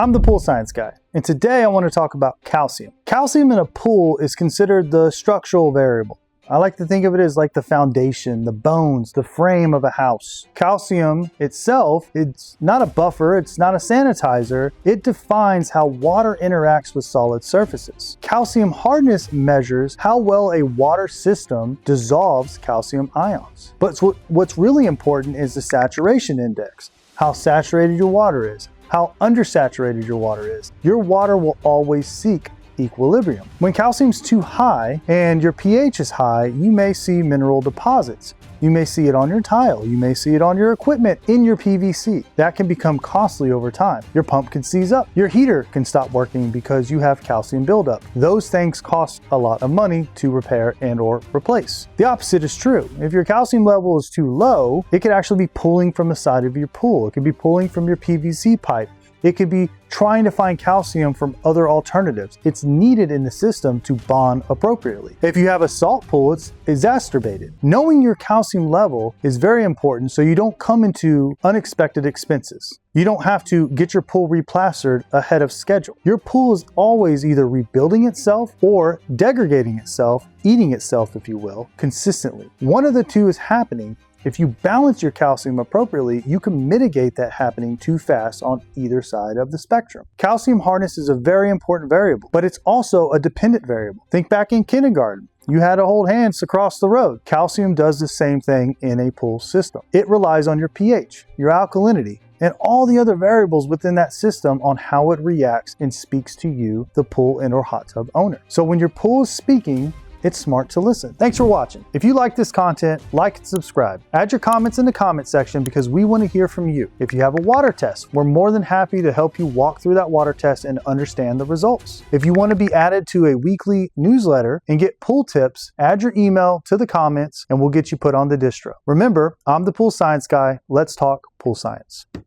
I'm the pool science guy, and today I want to talk about calcium. Calcium in a pool is considered the structural variable. I like to think of it as like the foundation, the bones, the frame of a house. Calcium itself, it's not a buffer, it's not a sanitizer. It defines how water interacts with solid surfaces. Calcium hardness measures how well a water system dissolves calcium ions. But what's really important is the saturation index, how saturated your water is, how undersaturated your water is. Your water will always seek equilibrium. When calcium's too high and your pH is high, you may see mineral deposits. You may see it on your tile. You may see it on your equipment, in your PVC. That can become costly over time. Your pump can seize up. Your heater can stop working because you have calcium buildup. Those things cost a lot of money to repair and or replace. The opposite is true. If your calcium level is too low, it could actually be pulling from the side of your pool. It could be pulling from your PVC pipe. It could be trying to find calcium from other alternatives. It's needed in the system to bond appropriately. If you have a salt pool, it's exacerbated. Knowing your calcium level is very important so you don't come into unexpected expenses. You don't have to get your pool replastered ahead of schedule. Your pool is always either rebuilding itself or degrading itself, eating itself, if you will, consistently. One of the two is happening. If you balance your calcium appropriately, you can mitigate that happening too fast on either side of the spectrum. Calcium hardness is a very important variable, but it's also a dependent variable. Think back in kindergarten. You had to hold hands across the road. Calcium does the same thing in a pool system. It relies on your pH, your alkalinity, and all the other variables within that system on how it reacts and speaks to you, the pool and or hot tub owner. So when your pool is speaking, it's smart to listen. Thanks for watching. If you like this content, like and subscribe. Add your comments in the comment section because we want to hear from you. If you have a water test, we're more than happy to help you walk through that water test and understand the results. If you want to be added to a weekly newsletter and get pool tips, add your email to the comments and we'll get you put on the distro. Remember, I'm the pool science guy. Let's talk pool science.